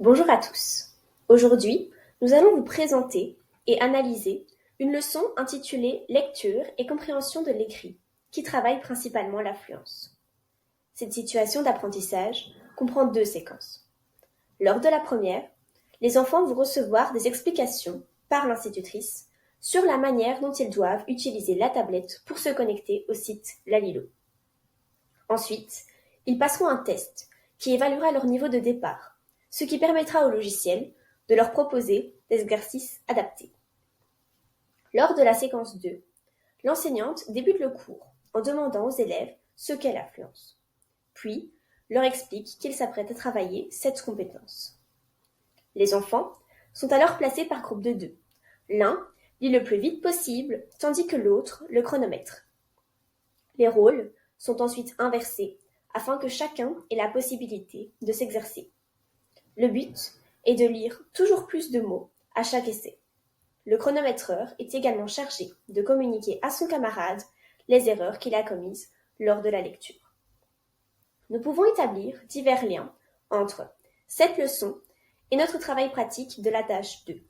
Bonjour à tous. Aujourd'hui, nous allons vous présenter et analyser une leçon intitulée Lecture et compréhension de l'écrit, qui travaille principalement l'affluence. Cette situation d'apprentissage comprend deux séquences. Lors de la première, les enfants vont recevoir des explications par l'institutrice sur la manière dont ils doivent utiliser la tablette pour se connecter au site Lalilo. Ensuite, ils passeront un test qui évaluera leur niveau de départ, ce qui permettra au logiciel de leur proposer des exercices adaptés. Lors de la séquence 2, l'enseignante débute le cours en demandant aux élèves ce qu'est l'affluence, puis leur explique qu'ils s'apprêtent à travailler cette compétence. Les enfants sont alors placés par groupe de 2. L'un lit le plus vite possible, tandis que l'autre le chronomètre. Les rôles sont ensuite inversés afin que chacun ait la possibilité de s'exercer. Le but est de lire toujours plus de mots à chaque essai. Le chronométreur est également chargé de communiquer à son camarade les erreurs qu'il a commises lors de la lecture. Nous pouvons établir divers liens entre cette leçon et notre travail pratique de la tâche 2.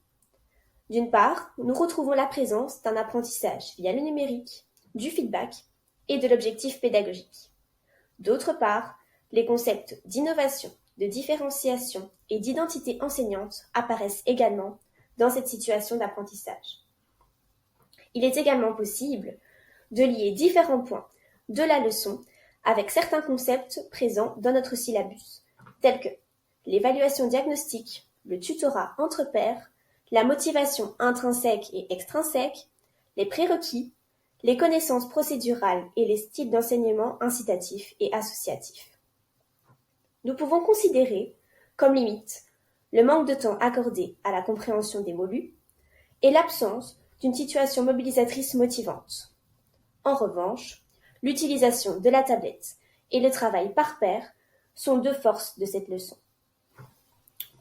D'une part, nous retrouvons la présence d'un apprentissage via le numérique, du feedback et de l'objectif pédagogique. D'autre part, les concepts d'innovation, de différenciation et d'identité enseignante apparaissent également dans cette situation d'apprentissage. Il est également possible de lier différents points de la leçon avec certains concepts présents dans notre syllabus, tels que l'évaluation diagnostique, le tutorat entre pairs, la motivation intrinsèque et extrinsèque, les prérequis, les connaissances procédurales et les styles d'enseignement incitatifs et associatifs. Nous pouvons considérer comme limite le manque de temps accordé à la compréhension des mots lus et l'absence d'une situation mobilisatrice motivante. En revanche, l'utilisation de la tablette et le travail par pair sont deux forces de cette leçon.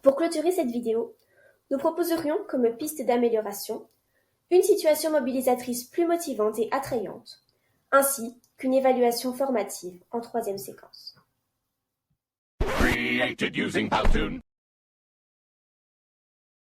Pour clôturer cette vidéo, nous proposerions comme piste d'amélioration une situation mobilisatrice plus motivante et attrayante, ainsi qu'une évaluation formative en troisième séquence. Created using Powtoon.